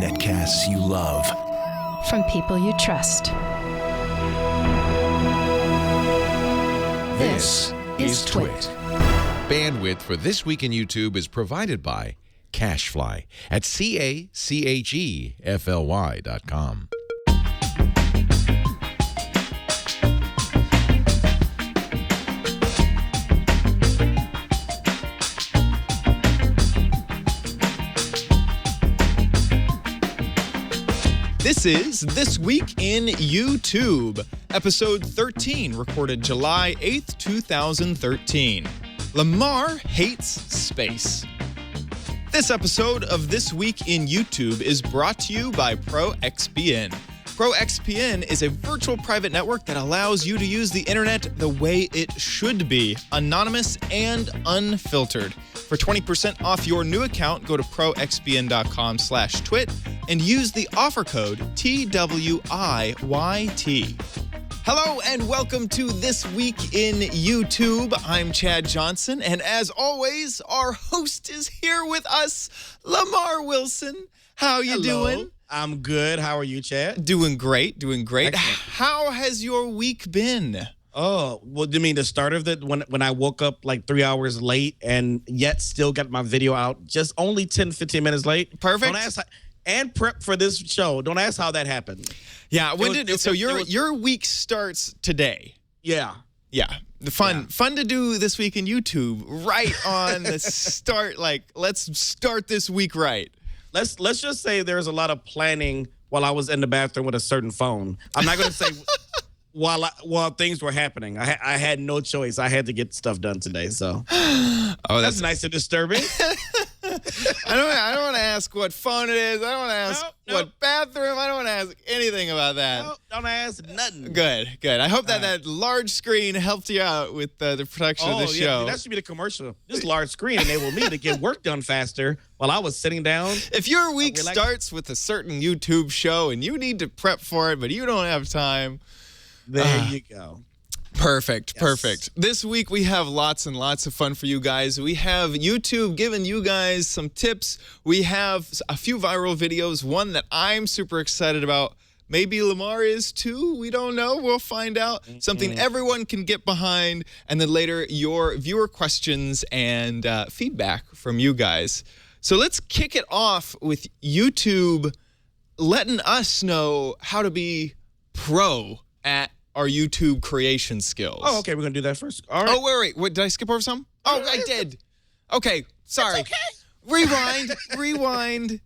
Netcasts you love. From people you trust. This is Twit. Bandwidth for This Week in YouTube is provided by Cashfly at CACHEFLY.com. This is This Week in YouTube, episode 13, recorded July 8th, 2013. Lamarr hates space. This episode of This Week in YouTube is brought to you by ProXPN. ProXPN is a virtual private network that allows you to use the internet the way it should be, anonymous and unfiltered. For 20% off your new account, go to proxpn.com/twit and use the offer code TWIYT. Hello and welcome to This Week in YouTube. I'm Chad Johnson, and as always, our host is here with us, Lamarr Wilson. How you doing? I'm good. How are you, Chad? Doing great, doing great. Excellent. How has your week been? Oh, well, do you mean the start of it when I woke up like 3 hours late and yet still got my video out just only 10, 15 minutes late? Perfect. Don't ask and prep for this show. Don't ask how that happened. Yeah, your week starts today. Yeah. Yeah. Fun to do This Week in YouTube right on the start. Like, let's start this week right. Let's just say there's a lot of planning while I was in the bathroom with a certain phone. I'm not going to say while things were happening. I had no choice. I had to get stuff done today. So that's nice and disturbing. I don't want to ask what phone it is. I don't want to ask what bathroom. I don't want to ask anything about that. No, don't ask nothing. Good. I hope that large screen helped you out with the production of the show. Yeah, that should be the commercial. This large screen enabled me to get work done faster while I was sitting down. If your week starts with a certain YouTube show and you need to prep for it, but you don't have time, there you go. Perfect. This week we have lots and lots of fun for you guys. We have YouTube giving you guys some tips. We have a few viral videos, one that I'm super excited about. Maybe Lamarr is too. We don't know. We'll find out. Something everyone can get behind. And then later, your viewer questions and feedback from you guys. So let's kick it off with YouTube letting us know how to be pro at our YouTube creation skills. Oh, okay. We're going to do that first. All right. Oh, wait. What, did I skip over some? Oh, I did. Okay. Sorry. It's okay. Rewind.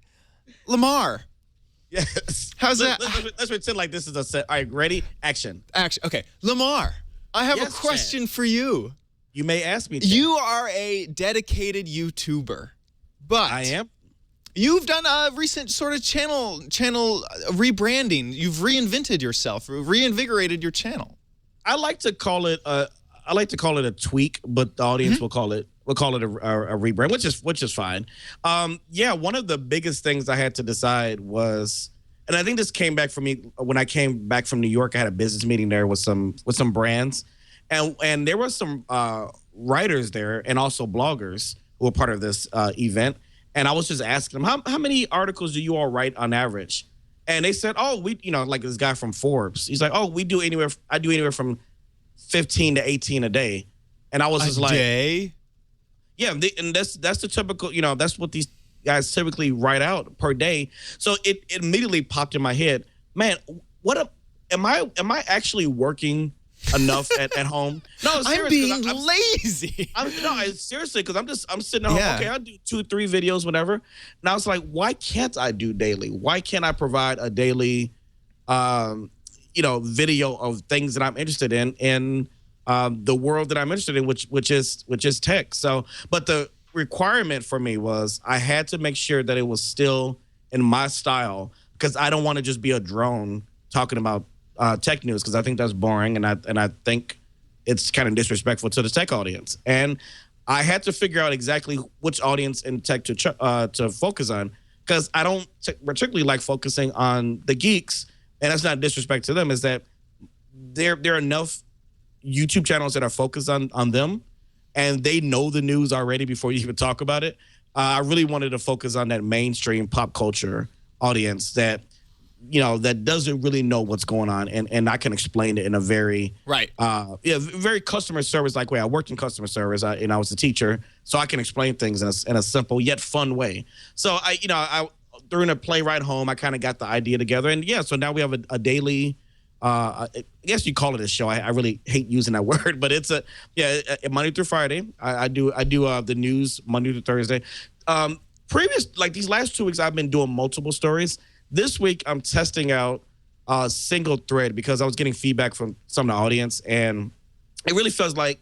Lamarr. Yes. How's that? Let's pretend like this is a set. All right. Ready? Action. Okay. Lamarr, I have a question for you. You may ask me. Chad. You are a dedicated YouTuber, but I am. You've done a recent sort of channel rebranding. You've reinvented yourself, reinvigorated your channel. I like to call it a tweak, but the audience will call it a rebrand, which is fine. One of the biggest things I had to decide was, and I think this came back for me when I came back from New York. I had a business meeting there with some brands, and there were some writers there and also bloggers who were part of this event. And I was just asking them, how many articles do you all write on average? And they said, like this guy from Forbes. He's like, I do anywhere from 15 to 18 a day. And I was just like, day? Yeah, and that's the typical, that's what these guys typically write out per day. So it immediately popped in my head, man, am I actually working enough at home? No, I'm being lazy. Seriously, because I'm sitting at home. Yeah. Okay, I do 2-3 videos, whatever. And I was like, why can't I do daily? Why can't I provide a daily, video of things that I'm interested in the world that I'm interested in, which is tech. So, but the requirement for me was I had to make sure that it was still in my style, because I don't want to just be a drone talking about tech news, because I think that's boring, and I think it's kind of disrespectful to the tech audience. And I had to figure out exactly which audience in tech to focus on, because I don't particularly like focusing on the geeks, and that's not disrespect to them. Is that there are enough YouTube channels that are focused on them, and they know the news already before you even talk about it. I really wanted to focus on that mainstream pop culture audience that, that doesn't really know what's going on, and I can explain it in a very very customer service like way. I worked in customer service, and I was a teacher, so I can explain things in a simple yet fun way. So I during a play ride home, I kind of got the idea together, and so now we have a daily. I guess you call it a show. I really hate using that word, but it's a Monday through Friday. I do the news Monday through Thursday. Like these last 2 weeks, I've been doing multiple stories. This week, I'm testing out a single thread because I was getting feedback from some of the audience, and it really feels like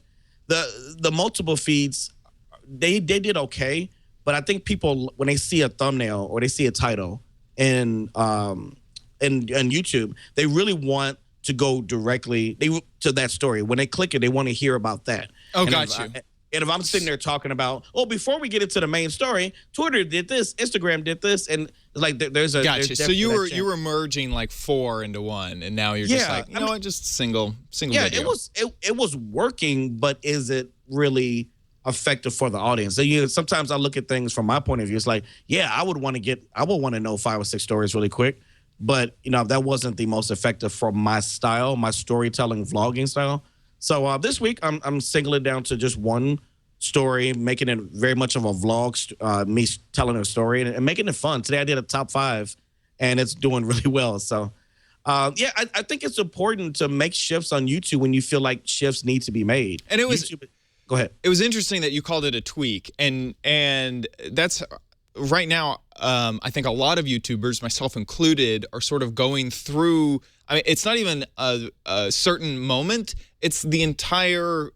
the multiple feeds, they did okay, but I think people, when they see a thumbnail or they see a title in YouTube, they really want to go directly to that story. When they click it, they want to hear about that. Oh, got you. And if I'm sitting there talking about, before we get into the main story, Twitter did this, Instagram did this, and like there's a gotcha. So you were merging like 4 into 1, and now you're just like, what, just single video. It was working, but is it really effective for the audience? So sometimes I look at things from my point of view. It's like, I would want to know 5 or 6 stories really quick, but that wasn't the most effective for my style, my storytelling vlogging style. So this week, I'm singling it down to just one story, making it very much of a vlog, me telling a story and making it fun. Today, I did a top 5, and it's doing really well. So, I think it's important to make shifts on YouTube when you feel like shifts need to be made. And it was go ahead. It was interesting that you called it a tweak, and that's right now. I think a lot of YouTubers, myself included, are sort of going through. I mean, it's not even a certain moment. It's the entire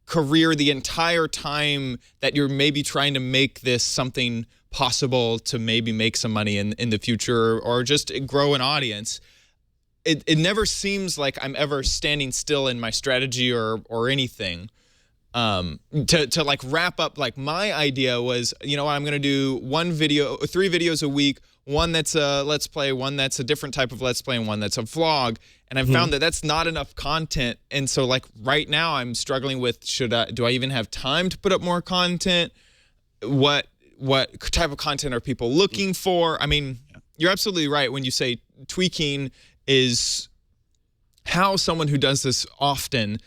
career, the entire time that you're maybe trying to make this something possible to maybe make some money in the future or just grow an audience. It never seems like I'm ever standing still in my strategy or anything. To like wrap up, like my idea was, I'm going to do 3 videos a week, one that's a Let's Play, one that's a different type of Let's Play, and one that's a vlog. And I've found that that's not enough content. And so like right now I'm struggling with, do I even have time to put up more content? What type of content are people looking for? I mean, you're absolutely right when you say tweaking is how someone who does this often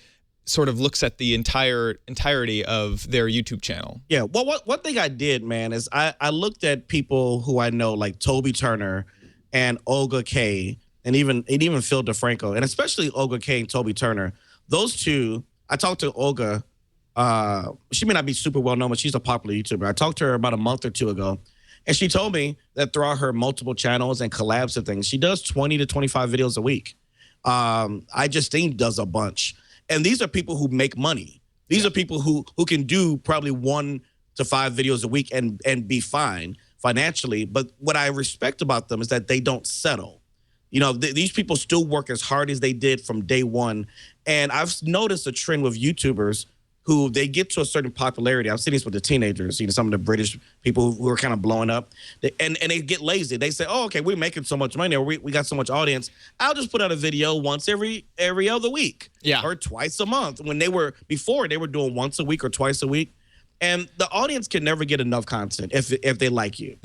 sort of looks at the entirety of their YouTube channel. Yeah. Well, one thing I did, man, is I looked at people who I know, like Toby Turner and Olga K, and even Phil DeFranco, and especially Olga K and Toby Turner. Those two, I talked to Olga. She may not be super well known, but she's a popular YouTuber. I talked to her about a month or 2 ago, and she told me that throughout her multiple channels and collabs and things, she does 20 to 25 videos a week. I Just Think does a bunch. And these are people who make money. These are people who can do probably 1 to 5 videos a week and be fine financially. But what I respect about them is that they don't settle. These people still work as hard as they did from day one. And I've noticed a trend with YouTubers who they get to a certain popularity. I've seen this with the teenagers, some of the British people who are kind of blowing up, and they get lazy. They say, oh, okay, we're making so much money, or we got so much audience. I'll just put out a video once every other week, or twice a month. When before they were doing once a week or twice a week, and the audience can never get enough content if they like you.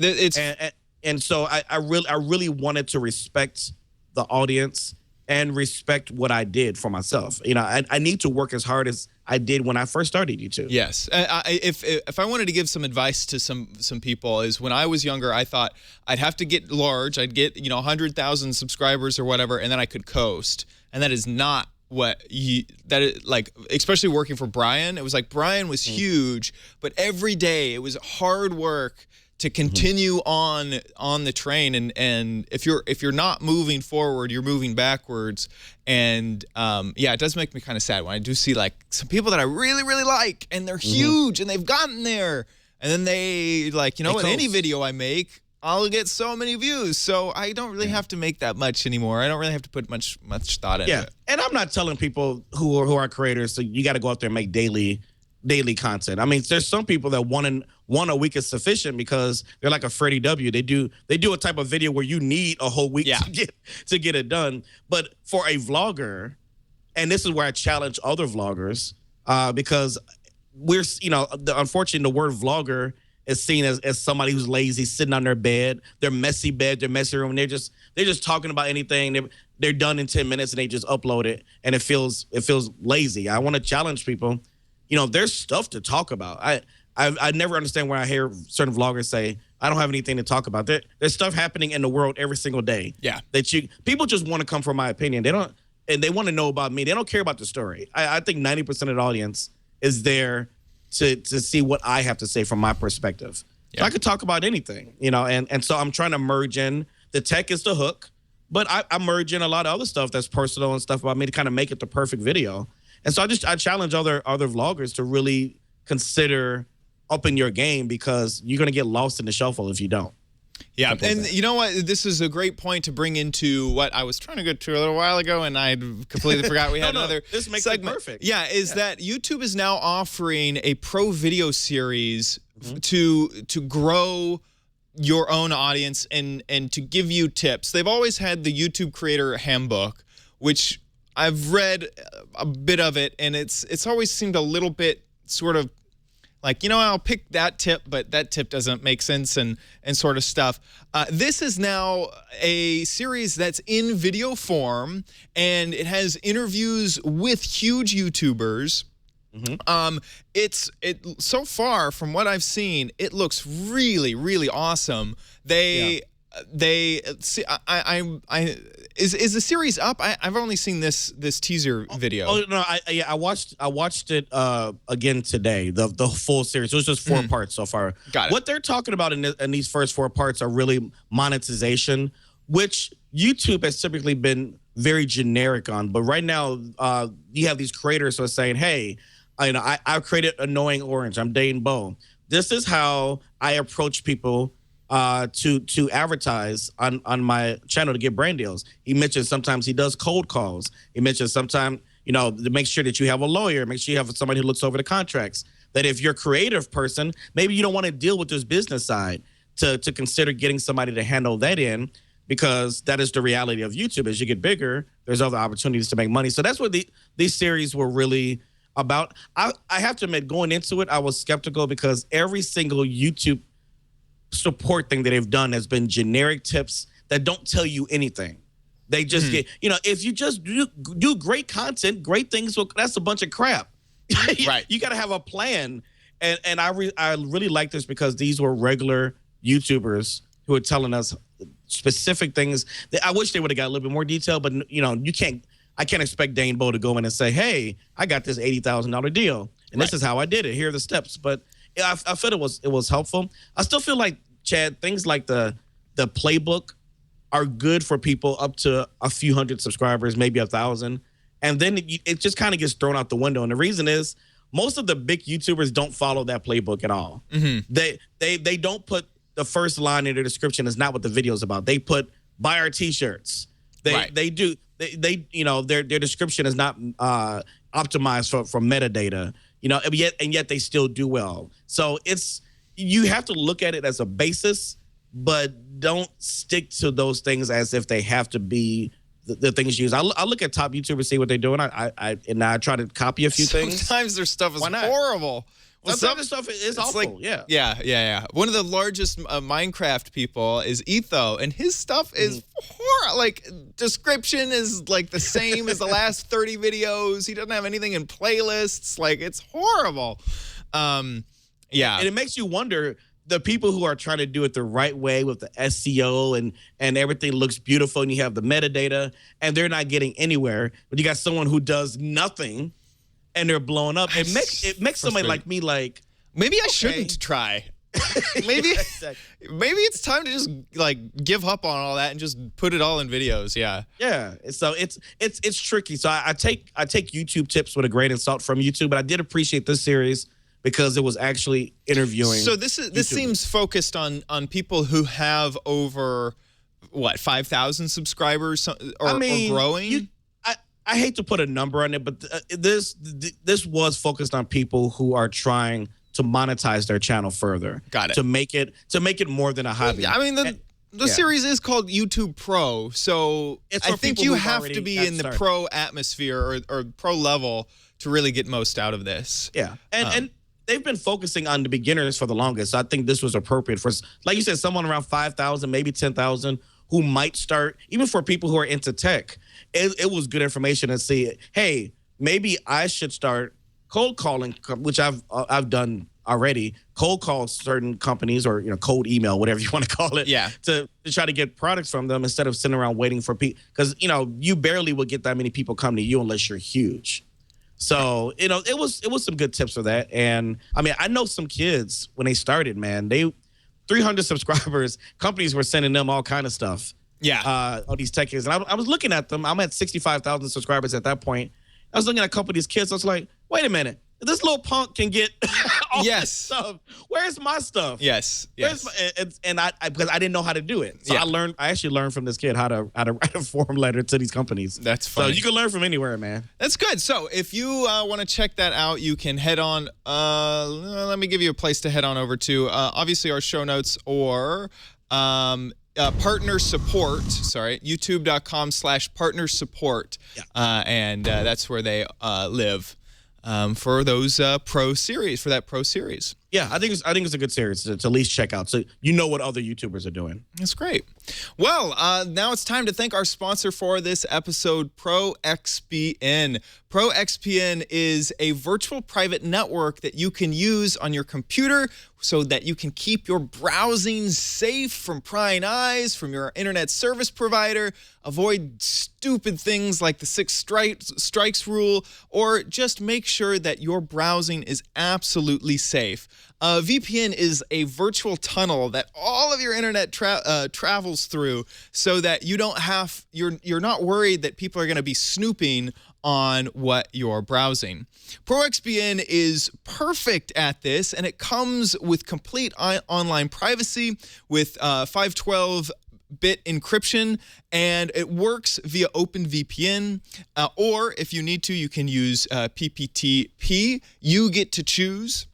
And so I really wanted to respect the audience and respect what I did for myself. I need to work as hard as I did when I first started YouTube. Yes. If I wanted to give some advice to some people, is when I was younger, I thought I'd have to get large. I'd get 100,000 subscribers or whatever, and then I could coast. And that is not what like, especially working for Brian. It was like Brian was huge, but every day it was hard work to continue on the train, and if you're not moving forward, you're moving backwards. And it does make me kind of sad when I do see like some people that I really, really like, and they're huge and they've gotten there, and then they like, with any video I make, I'll get so many views, so I don't really have to make that much anymore. I don't really have to put much thought into it. And I'm not telling people who are creators, so you got to go out there and make daily content. I mean, there's some people that one a week is sufficient because they're like a Freddie W. They do a type of video where you need a whole week to get it done. But for a vlogger, and this is where I challenge other vloggers, because unfortunately the word vlogger is seen as somebody who's lazy, sitting on their bed, their messy bed, their messy room. They're just talking about anything. They're done in 10 minutes and they just upload it, and it feels lazy. I want to challenge people. There's stuff to talk about. I never understand when I hear certain vloggers say, I don't have anything to talk about. There's stuff happening in the world every single day. Yeah. People just want to come for my opinion. They don't, and they want to know about me. They don't care about the story. I think 90% of the audience is there to see what I have to say from my perspective. Yeah. So I could talk about anything, and so I'm trying to merge in. The tech is the hook, but I merge in a lot of other stuff that's personal and stuff about me to kind of make it the perfect video. And so I challenge other vloggers to really consider upping your game, because you're going to get lost in the shuffle if you don't. Yeah, and you know what? This is a great point to bring into what I was trying to get to a little while ago, and I completely forgot we had another this makes segment. It perfect. Yeah, that YouTube is now offering a pro video series to grow your own audience and to give you tips. They've always had the YouTube Creator Handbook, which I've read a bit of it, and it's always seemed a little bit sort of like, I'll pick that tip, but that tip doesn't make sense and sort of stuff. This is now a series that's in video form, and it has interviews with huge YouTubers. So far from what I've seen, it looks really, really awesome. Is the series up? I've only seen this teaser video. Oh no, I watched it again today. The full series. It was just 4 parts so far. Got it. What they're talking about in these first 4 parts are really monetization, which YouTube has typically been very generic on. But right now, you have these creators who are saying, "Hey, I created Annoying Orange. I'm Dane Bowe. This is how I approach people to advertise on my channel to get brand deals." He mentioned sometimes he does cold calls. He mentioned sometimes, to make sure that you have a lawyer, make sure you have somebody who looks over the contracts. That if you're a creative person, maybe you don't want to deal with this business side, to consider getting somebody to handle that in, because that is the reality of YouTube. As you get bigger, there's other opportunities to make money. So that's what these series were really about. I have to admit, going into it, I was skeptical, because every single YouTube support thing that they've done has been generic tips that don't tell you anything. They just get, if you just do great content, great things, that's a bunch of crap. Right. You got to have a plan. And I really like this, because these were regular YouTubers who are telling us specific things that I wish they would have got a little bit more detail, but I can't expect Dane Bowe to go in and say, "Hey, I got this $80,000 deal, and this is how I did it. Here are the steps." But I felt it was helpful. I still feel like, Chad, things like the playbook are good for people up to a few hundred subscribers, maybe 1,000, and then it just kind of gets thrown out the window. And the reason is, most of the big YouTubers don't follow that playbook at all. They don't put the first line in their description is not what the video is about. They put "buy our t-shirts." They do. Their description is not optimized for metadata, and yet they still do well. So you have to look at it as a basis, but don't stick to those things as if they have to be the things used. I look at top YouTubers, see what they're doing. I try to copy a few things. Sometimes their stuff is horrible. Well, some of the stuff is awful. Yeah. One of the largest Minecraft people is Etho, and his stuff is horrible. Like, description is like the same as the last 30 videos. He doesn't have anything in playlists. Like, it's horrible. Yeah. And it makes you wonder, the people who are trying to do it the right way with the SEO and everything looks beautiful, and you have the metadata, and they're not getting anywhere, but you got someone who does nothing and they're blowing up. It makes somebody like me like, maybe I shouldn't try. Maybe it's time to just give up on all that and just put it all in videos. Yeah. So it's tricky. So I take YouTube tips with a grain of salt from YouTube, but I did appreciate this series because it was actually interviewing. So this seems focused on people who have over 5,000 subscribers or growing. I hate to put a number on it, but this was focused on people who are trying to monetize their channel further. Got it. To make it more than a hobby. I mean, the series is called YouTube Pro, so I think you have to be in the pro atmosphere or pro level to really get most out of this. Yeah, and they've been focusing on the beginners for the longest. So I think this was appropriate for, like you said, someone around 5,000, maybe 10,000 who might start, even for people who are into tech. It was good information to see, hey, maybe I should start cold calling, which I've done already, cold call certain companies, or cold email, whatever you want to call it, to try to get products from them instead of sitting around waiting for people, because you barely will get that many people come to you unless you're huge. So it was some good tips for that. And I mean, I know some kids when they started, man, 300 subscribers, companies were sending them all kind of stuff. All these tech kids, and I was looking at them. I'm at 65,000 subscribers at that point. I was looking at a couple of these kids. I was like, wait a minute. This little punk can get all this stuff. Where's my stuff? Yes. And because I didn't know how to do it, so I actually learned from this kid how to write a form letter to these companies. That's funny. So you can learn from anywhere, man. That's good. So if you want to check that out, you can head on. Let me give you a place to head on over to. Obviously, our show notes or. Partner support, youtube.com/partner support. And that's where they live for those pro series. Yeah, I think it's a good series to at least check out, so you know what other YouTubers are doing. That's great. Well, now it's time to thank our sponsor for this episode, ProXPN. ProXPN is a virtual private network that you can use on your computer so that you can keep your browsing safe from prying eyes from your internet service provider, avoid stupid things like the 6 strikes rule, or just make sure that your browsing is absolutely safe. VPN is a virtual tunnel that all of your internet travels through, so that you're not worried that people are going to be snooping on what you're browsing. ProXPN is perfect at this, and it comes with complete online privacy with 512-bit encryption, and it works via OpenVPN, or if you need to, you can use PPTP. You get to choose.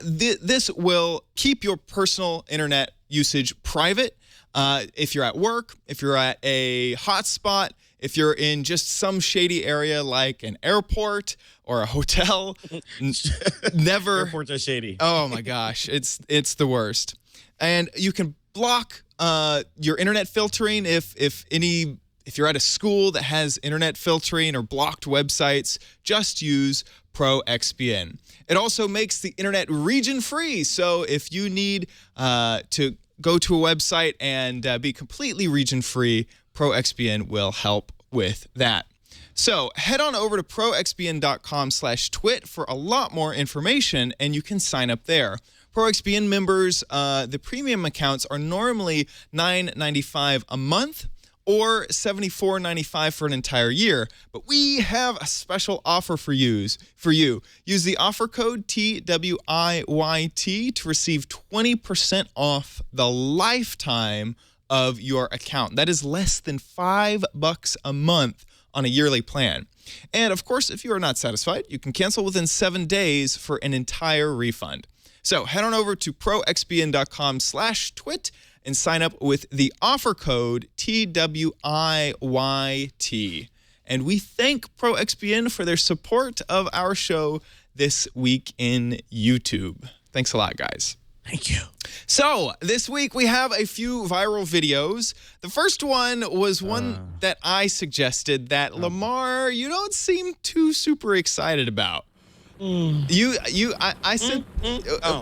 This will keep your personal internet usage private. If you're at work, if you're at a hotspot, if you're in just some shady area like an airport or a hotel, never. Airports are shady. Oh my gosh, it's the worst. And you can block your internet filtering if you're at a school that has internet filtering or blocked websites. Just use ProXPN. It also makes the internet region free. So if you need to go to a website and be completely region free, ProXPN will help with that. So head on over to proxpn.com/twit for a lot more information, and you can sign up there. ProXPN members, the premium accounts are normally $9.95 a month or $74.95 for an entire year. But we have a special offer for you. Use the offer code TWIYT to receive 20% off the lifetime of your account. That is less than $5 a month on a yearly plan. And of course, if you are not satisfied, you can cancel within 7 days for an entire refund. So head on over to proxpn.com/twit and sign up with the offer code TWIYT. And we thank ProXPN for their support of our show this week in YouTube. Thanks a lot, guys. Thank you. So this week we have a few viral videos. The first one was one that I suggested that Lamarr, you don't seem too super excited about. I said,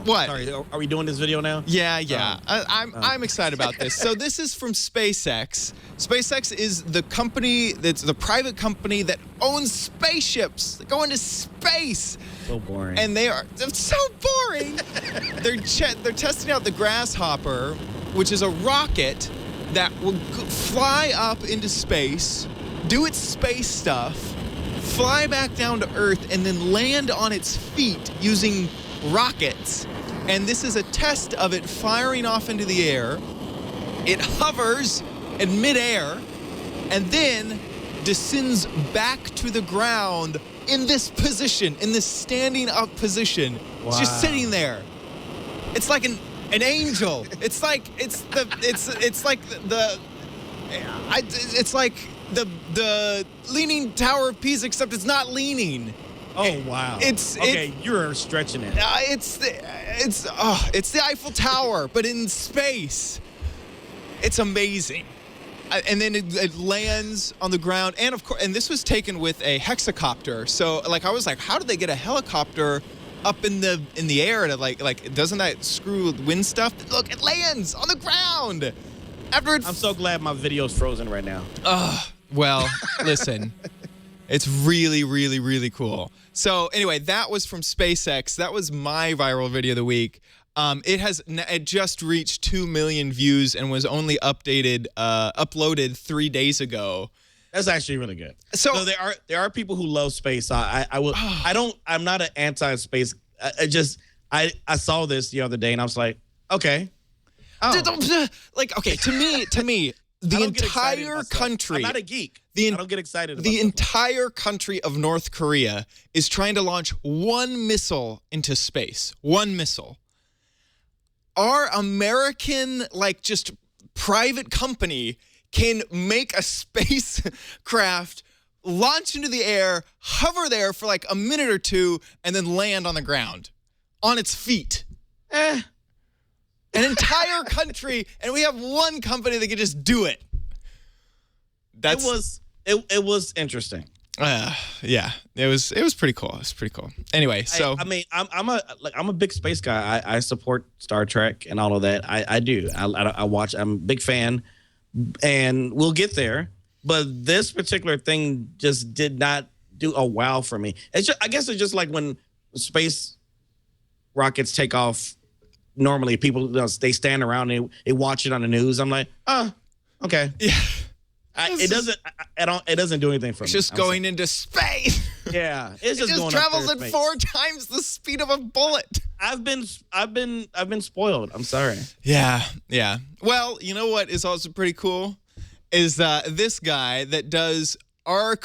what? Sorry, are we doing this video now? Yeah. I'm excited about this. So this is from SpaceX. SpaceX is the company that's the private company that owns spaceships that go into space. So boring. And they're so boring. They're testing out the Grasshopper, which is a rocket that will fly up into space, do its space stuff, fly back down to Earth, and then land on its feet using rockets. And this is a test of it firing off into the air. It hovers in midair and then descends back to the ground in this position, in this standing up position. Wow. It's just sitting there. It's like an angel. It's like the Leaning Tower of Pisa, except it's not leaning. Oh wow. You're stretching it. It's the Eiffel Tower, but in space. It's amazing. And then it lands on the ground, and of course, and this was taken with a hexacopter. So like I was like, how did they get a helicopter up in the air to like doesn't that screw wind stuff? Look, it lands on the ground. I'm so glad my video's frozen right now. Well, listen. It's really, really, really cool. So anyway, that was from SpaceX. That was my viral video of the week. It just reached 2 million views and was only uploaded 3 days ago. That's actually really good. So there are people who love space. I'm not an anti-space. I saw this the other day and I was like, okay. Oh. Like, okay, to me, the entire country. I'm not a geek. I don't get excited about the entire country of North Korea is trying to launch one missile into space. One missile. Our American, like, just private company can make a spacecraft launch into the air, hover there for like a minute or two, and then land on the ground on its feet. An entire country, and we have one company that can just do it. It was interesting. Yeah, it was pretty cool. It was pretty cool. Anyway, so I mean, I'm a big space guy. I support Star Trek and all of that. I do. I watch. I'm a big fan, and we'll get there. But this particular thing just did not do a wow for me. I guess it's just like when space rockets take off. Normally, people they stand around and they watch it on the news. I'm like, oh, okay. Yeah. It doesn't do anything for me. It's just going into space. Yeah, it just travels at 4 times the speed of a bullet. I've been spoiled. I'm sorry. Yeah. Well, you know what is also pretty cool is this guy that does our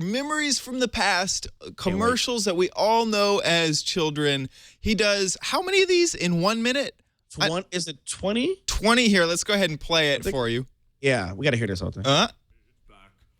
memories from the past commercials that we all know as children. He does how many of these in 1 minute? Is it 20? 20 here. Let's go ahead and play it for you. Yeah, we got to hear this whole thing. Ah.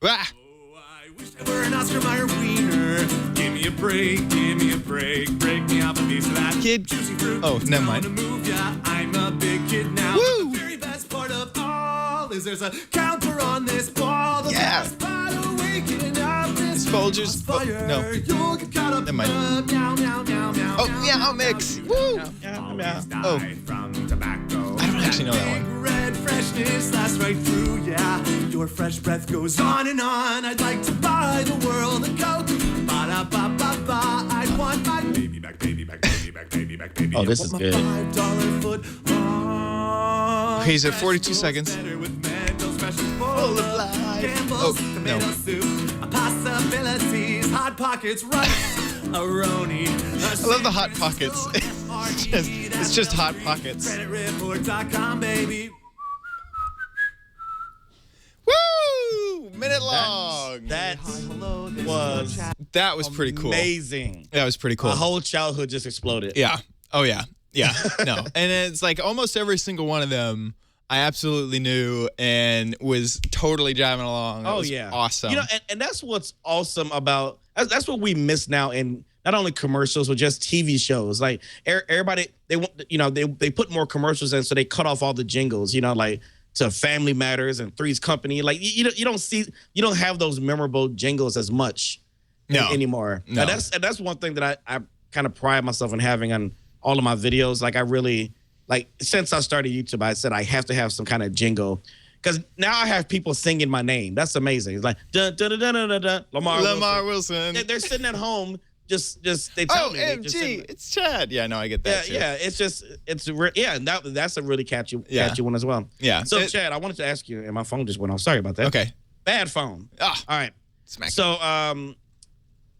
Oh, I wish I were an Oscar Mayer wiener. Give me a break, break me off a piece of that Kid. juicy fruit. Oh, never mind. Gonna move ya. I'm a big kid now. Woo! The very best part of all is there's a counter on this ball. The Yeah. best part of waking up this Folgers. Oh, fire. no. You'll get caught up Never mind. in the meow, meow, meow, meow, Oh, meow, yeah, meow, I'll mix. meow, Woo! meow, Yeah. Oh. from tobacco. I don't actually know that one. Red freshness lasts right through, yeah. Your fresh breath goes on and on. I'd like to buy the world a Coke. Ba-da-ba-ba-ba. I want my baby back, baby back, baby back, baby back, baby. Oh, this is good. $5 foot long. He's at 42 seconds. Better with Mentos fresh and full Full of of life. Campbell's Oh, tomato no. soup. Possibilities, hot pockets, rice, a roni. I love the Hot Pockets. It's just Hot Pockets. CreditReport.com, baby. Woo! Minute long. That was pretty cool. amazing. That was pretty cool. My whole childhood just exploded. Yeah. Oh, yeah. Yeah. No. And it's like almost every single one of them I absolutely knew and was totally driving along. It was awesome. You know, and that's what's awesome about that's what we miss now in not only commercials but just TV shows. Like everybody, they want, you know, they put more commercials in, so they cut off all the jingles. You know, like to Family Matters and Three's Company. Like you don't have those memorable jingles as much anymore. No. And that's one thing that I kind of pride myself in having on all of my videos. Like I really. Like, since I started YouTube, I said I have to have some kind of jingle. Because now I have people singing my name. That's amazing. It's like, dun, dun, dun, dun, dun, dun, dun, Lamarr Wilson. They're sitting at home, just they tell me. OMG, it's Chad. Yeah, no, I get that too. Yeah, that's a really catchy one as well. Yeah. So, Chad, I wanted to ask you, and my phone just went off. Sorry about that. Okay. Bad phone. Ah. All right. Smack. So,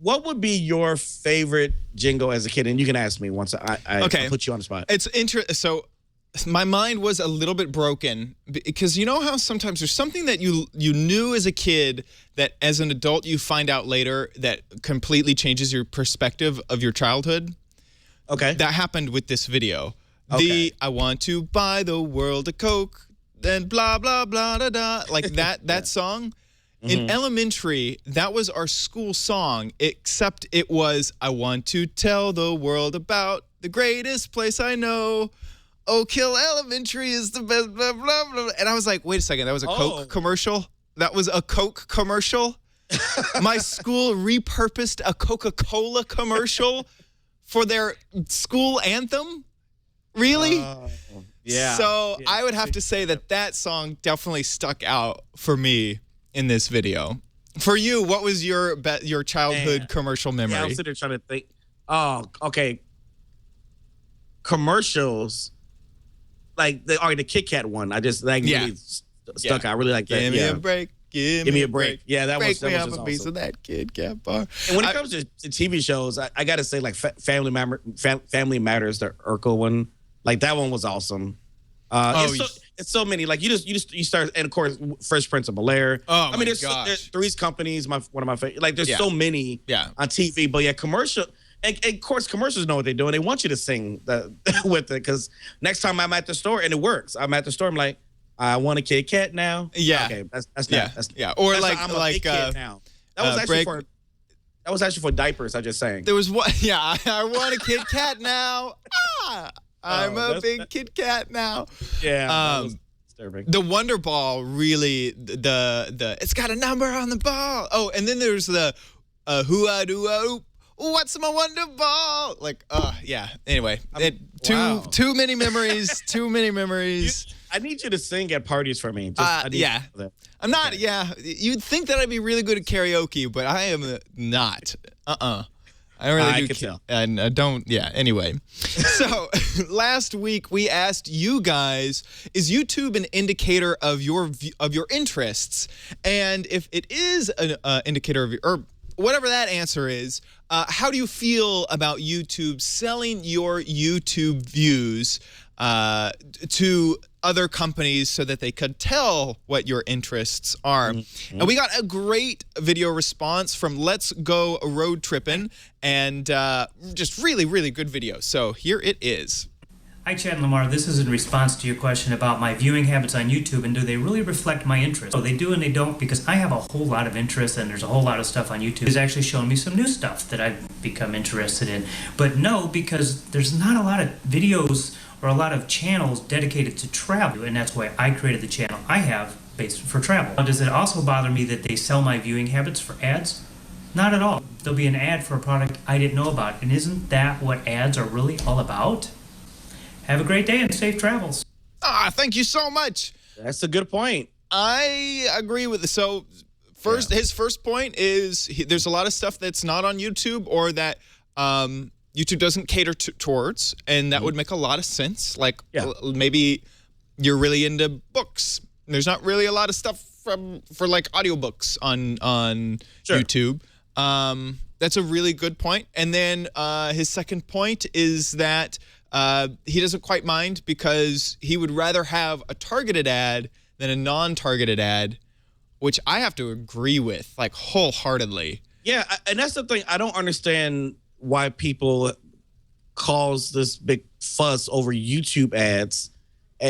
what would be your favorite jingle as a kid? And you can ask me once I put you on the spot. It's interesting. So my mind was a little bit broken because you know how sometimes there's something that you knew as a kid that as an adult you find out later that completely changes your perspective of your childhood? Okay. That happened with this video. Okay. I want to buy the world a Coke, then blah, blah, blah, da, da. Like that song. In elementary, that was our school song, except it was, I want to tell the world about the greatest place I know. Oak Hill Elementary is the best, blah, blah, blah. And I was like, wait a second, that was a Coke commercial? That was a Coke commercial? My school repurposed a Coca-Cola commercial for their school anthem? Really? Yeah. So I would have to say that song definitely stuck out for me in this video. For you, what was your childhood commercial memory? Yeah, I'm sitting there trying to think. Oh, okay. Commercials, like the Kit Kat one. I just really stuck out. I really like that. Give me a break. Give me a break. Yeah, that break was me just up a piece awesome. of that Kit Kat bar. And when it comes to TV shows, I gotta say, like Family Family Matters, the Urkel one, like that one was awesome. It's so many. Like you start, and of course, Fresh Prince of Bel-Air. Oh, I mean, there's Three's Company's one of my favorite. Like there's so many on TV, but commercial. And of course, commercials know what they're doing. They want you to sing with it, because next time I'm at the store, and it works. I'm at the store. I'm like, I want a Kit Kat now. Yeah. Okay. That's not. That's, Or that's like I'm a big kid now. That was actually for diapers. I just saying. There was one. Yeah. I want a Kit Kat now. I'm a big Kit Kat now. Yeah. That was disturbing. The Wonder Ball really the it's got a number on the ball. Oh, and then there's the hoo-ah doo-ah. What's my Wonder Ball? Like, yeah. Anyway, too many memories. Too many memories. I need you to sing at parties for me. Yeah. I'm not. Okay. Yeah. You'd think that I'd be really good at karaoke, but I am not. I don't really I do. can tell. And I don't. Yeah. Anyway, so last week we asked you guys: is YouTube an indicator of your interests? And if it is an indicator of or whatever that answer is, how do you feel about YouTube selling your YouTube views to other companies so that they could tell what your interests are? And we got a great video response from Let's Go Road Trippin', and just really, really good video. So here it is. Hi, Chad and Lamarr. This is in response to your question about my viewing habits on YouTube and do they really reflect my interests? So they do and they don't, because I have a whole lot of interest and there's a whole lot of stuff on YouTube. It's actually shown me some new stuff that I've become interested in. But no, because there's not a lot of videos or a lot of channels dedicated to travel, and that's why I created the channel I have based for travel. Now, does it also bother me that they sell my viewing habits for ads? Not at all. There'll be an ad for a product I didn't know about, and isn't that what ads are really all about? Have a great day and safe travels. Thank you so much. That's a good point. I agree with it. So his first point is there's a lot of stuff that's not on YouTube or that YouTube doesn't cater towards, and that would make a lot of sense. Like maybe you're really into books. There's not really a lot of stuff for like audiobooks on YouTube. That's a really good point. And then his second point is that he doesn't quite mind because he would rather have a targeted ad than a non-targeted ad, which I have to agree with, like, wholeheartedly. Yeah, and that's the thing. I don't understand why people cause this big fuss over YouTube ads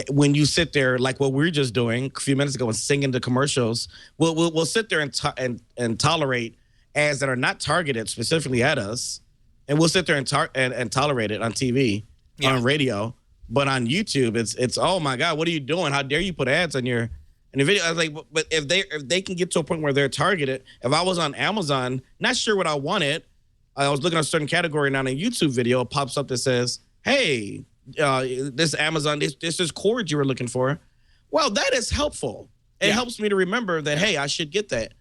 when you sit there, like what we're just doing a few minutes ago, and singing the commercials. We'll sit there and tolerate ads that are not targeted specifically at us, and we'll sit there and tolerate it on TV. On radio, but on YouTube, it's oh my God, what are you doing? How dare you put ads on your video? I was like, but if they can get to a point where they're targeted, if I was on Amazon, not sure what I wanted, I was looking at a certain category, and on a YouTube video, it pops up that says, hey, this Amazon, this is cord you were looking for. Well, that is helpful. It helps me to remember that, hey, I should get that.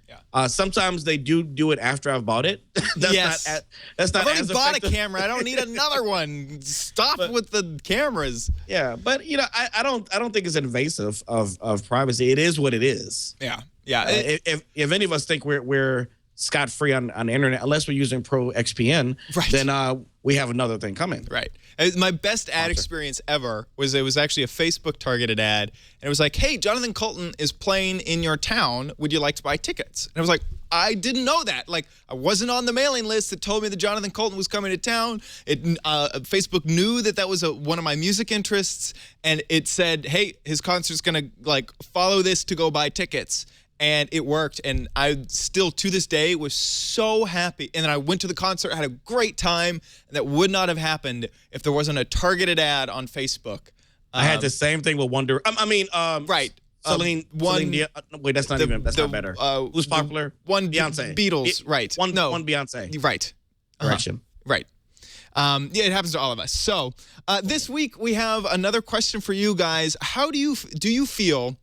Sometimes they do it after I've bought it. That's not I've already as bought effective. a camera. I don't need another one. Stop with the cameras. Yeah, but I don't think it's invasive of privacy. It is what it is. Yeah. If any of us think we're scot-free on the internet, unless we're using Pro XPN, then we have another thing coming. Right. My best ad experience ever was it was actually a Facebook targeted ad, and it was like, hey, Jonathan Colton is playing in your town. Would you like to buy tickets? And I was like, I didn't know that. Like, I wasn't on the mailing list that told me that Jonathan Colton was coming to town. Facebook knew that was one of my music interests, and it said, hey, his concert's going to, like, follow this to go buy tickets. and it worked. And I still, to this day, was so happy. And then I went to the concert, had a great time. And that would not have happened if there wasn't a targeted ad on Facebook. I had the same thing with Wonder. Right. Celine Dion. Wait, that's not not better. Who's popular? One Beyonce. Beatles, right. One Beyonce. Right. Correction. Right. Yeah, it happens to all of us. So this week we have another question for you guys. How do you feel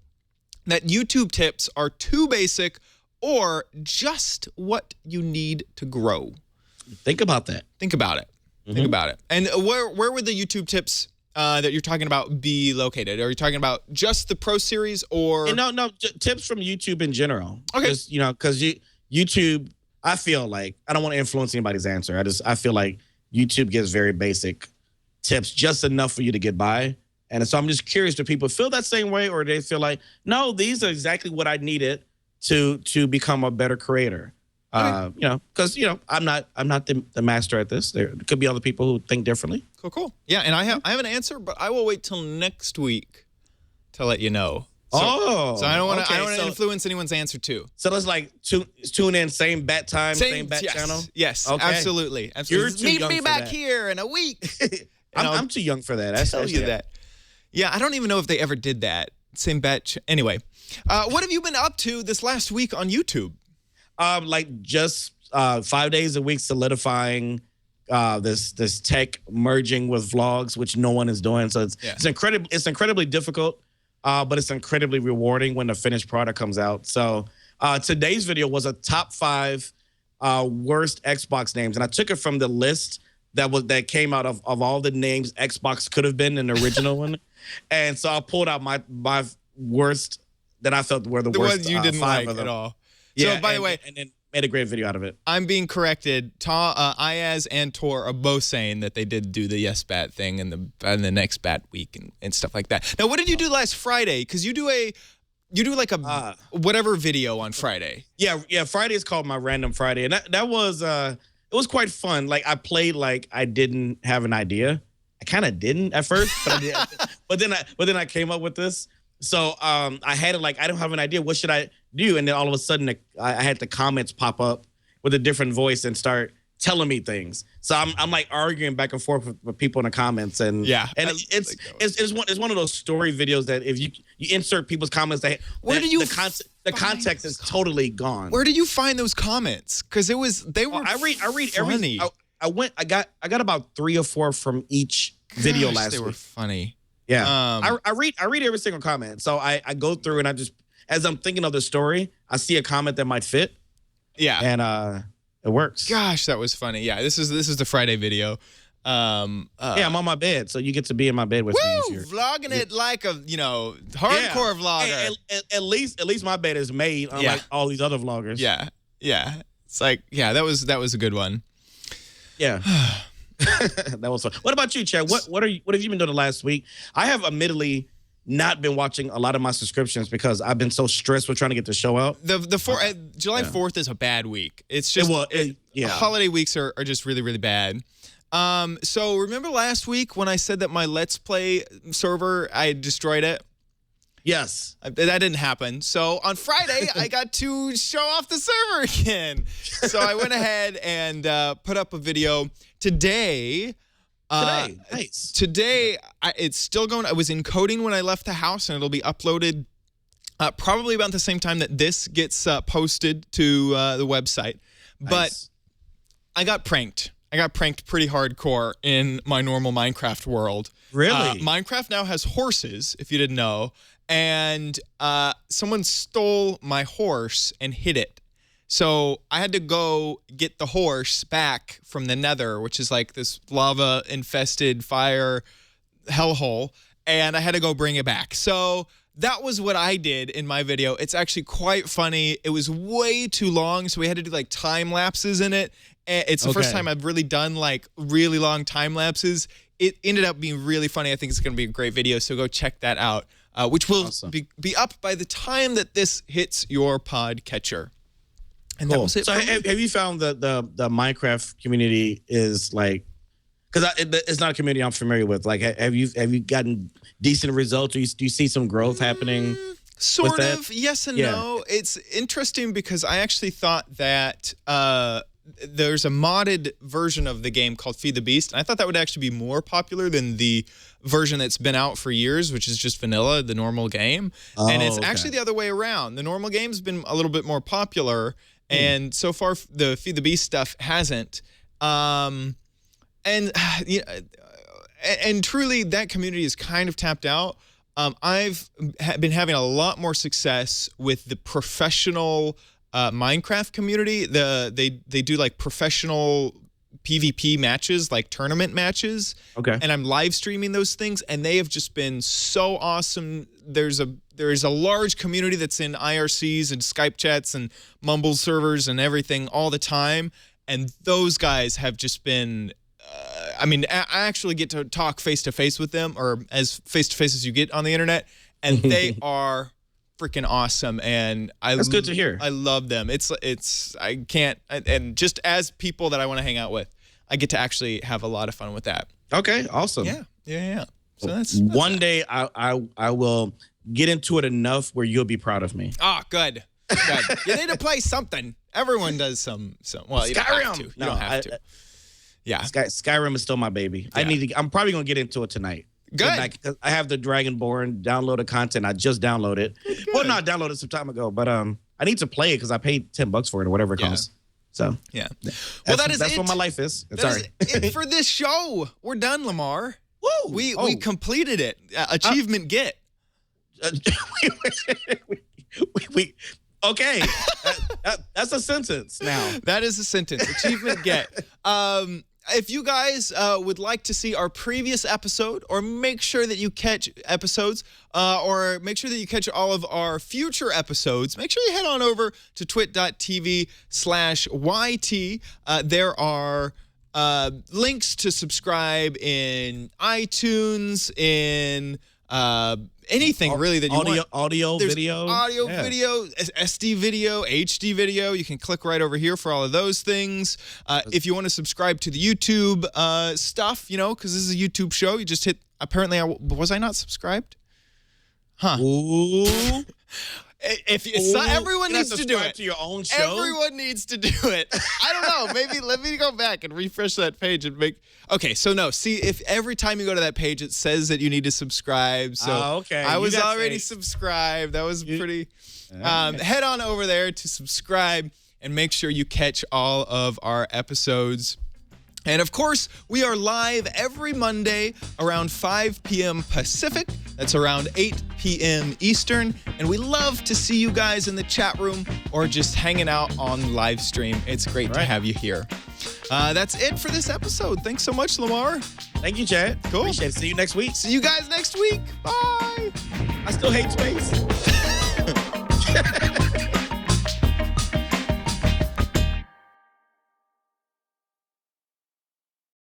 that YouTube tips are too basic or just what you need to grow? Think about that. Think about it. Think about it. And where would the YouTube tips that you're talking about be located? Are you talking about just the Pro Series or? No, tips from YouTube in general. Okay. Because YouTube, I feel like, I don't want to influence anybody's answer. I feel like YouTube gives very basic tips, just enough for you to get by. And so I'm just curious, do people feel that same way, or do they feel like, no, these are exactly what I needed to become a better creator? Because I'm not the master at this. There could be other people who think differently. Cool. Yeah, and I have an answer, but I will wait till next week to let you know. So I don't want to influence anyone's answer too. So let's tune in, same bat time, same bat channel. Yes, okay. Absolutely. You're too Meet young me for back that. here in a week. I'm too young for that. I tell you that. Yeah, I don't even know if they ever did that. Same bat. Anyway, what have you been up to this last week on YouTube? Just 5 days a week, solidifying this tech merging with vlogs, which no one is doing. So it's incredibly difficult, but it's incredibly rewarding when the finished product comes out. So today's video was a top 5 worst Xbox names, and I took it from the list that came out of all the names Xbox could have been in the original one, and so I pulled out my worst that I felt were the worst. Ones you didn't 5 like at all. Yeah. So by the way, and then made a great video out of it. I'm being corrected. Ayaz and Tor are both saying that they did do the Yes Bat thing in the next Bat week and stuff like that. Now, what did you do last Friday? Because you do like a whatever video on Friday. Yeah. Friday is called my Random Friday, and that was it was quite fun. Like, I played like I didn't have an idea. I kind of didn't at first, but I did. but then I came up with this. So I had it like, I don't have an idea. What should I do? And then all of a sudden, I had the comments pop up with a different voice and start telling me things. So I'm like arguing back and forth with people in the comments, and it's one of those story videos that if you insert people's comments, the context is totally gone. Where did you find those comments? Because they were. I read funny. every. I got about 3 or 4 from each video last week. They were funny. Yeah, I read every single comment. So I go through and I just, as I'm thinking of the story, I see a comment that might fit. Yeah, and it works. Gosh, that was funny. Yeah, this is the Friday video. I'm on my bed, so you get to be in my bed with me. Vlogging it like a hardcore vlogger. At least my bed is made, unlike all these other vloggers. Yeah. It's like that was a good one. Yeah. That was fun. What about you, Chad? What have you been doing the last week? I have admittedly not been watching a lot of my subscriptions because I've been so stressed with trying to get the show out. July 4th is a bad week. It's just holiday weeks are just really, really bad. So remember last week when I said that my Let's Play server, I destroyed it? Yes. That didn't happen. So on Friday, I got to show off the server again. So I went ahead and put up a video today. Nice. Today, it's still going. I was encoding when I left the house, and it'll be uploaded probably about the same time that this gets posted to the website. Nice. But I got pranked. I got pranked pretty hardcore in my normal Minecraft world. Really? Minecraft now has horses, if you didn't know. And someone stole my horse and hid it. So I had to go get the horse back from the Nether, which is like this lava-infested fire hellhole, and I had to go bring it back. So that was what I did in my video. It's actually quite funny. It was way too long, so we had to do like time lapses in it. It's the first time I've really done like really long time lapses. It ended up being really funny. I think it's going to be a great video, so go check that out, which will be up by the time that this hits your podcatcher. And that was it. So have you found that the Minecraft community is like, because it's not a community I'm familiar with. Like, have you gotten decent results? Or do you see some growth happening? Sort that? of, yes and Yeah. no. It's interesting because I actually thought that there's a modded version of the game called Feed the Beast, and I thought that would actually be more popular than the version that's been out for years, which is just vanilla, the normal game. And it's actually the other way around. The normal game's been a little bit more popular, and so far the Feed the Beast stuff hasn't. And truly, that community is kind of tapped out. I've been having a lot more success with the professional Minecraft community. They do like professional PvP matches, like tournament matches. Okay. And I'm live streaming those things, and they have just been so awesome. There is a large community that's in IRCs and Skype chats and Mumble servers and everything all the time. And those guys have just been, I mean, I actually get to talk face-to-face with them, or as face-to-face as you get on the internet, and they are freaking awesome. And That's good to hear. I love them. I can't, and just as people that I want to hang out with, I get to actually have a lot of fun with that. Okay, awesome. Yeah. So that's One day I will get into it enough where you'll be proud of me. Oh, good. You need to play something. Everyone does some. Well, you don't have to. You don't have to. Yeah. Skyrim is still my baby. Yeah. I'm probably gonna get into it tonight. Good. Tonight, 'cause I have the Dragonborn downloaded content. I just downloaded. Well, not downloaded some time ago, but I need to play it because I paid $10 for it or whatever it costs. So Yeah. Well, that's what my life is. That Sorry. is it for this show. We're done, Lamarr. Woo! We completed it. Achievement get. we okay. That's a sentence now. That is a sentence. Achievement get. If you guys would like to see our previous episode, or make sure that you catch episodes, or make sure that you catch all of our future episodes, make sure you head on over to twit.tv/YT. There are links to subscribe in iTunes, in anything really that you want. Audio, There's video. audio, video, SD video, HD video. You can click right over here for all of those things. If you want to subscribe to the YouTube stuff, because this is a YouTube show, you just hit. Apparently, was I not subscribed? Huh. Ooh. Everyone needs to do it. To your own show. Everyone needs to do it. I don't know. Maybe let me go back and refresh that page and make. Okay, so no. See, if every time you go to that page, it says that you need to subscribe. So okay. I was already faith. subscribed. That was pretty. Head on over there to subscribe and make sure you catch all of our episodes. And of course, we are live every Monday around 5 p.m. Pacific. That's around 8 p.m. Eastern. And we love to see you guys in the chat room or just hanging out on live stream. It's great to have you here. That's it for this episode. Thanks so much, Lamarr. Thank you, Chad. Cool. Appreciate it. See you next week. See you guys next week. Bye. I still hate space.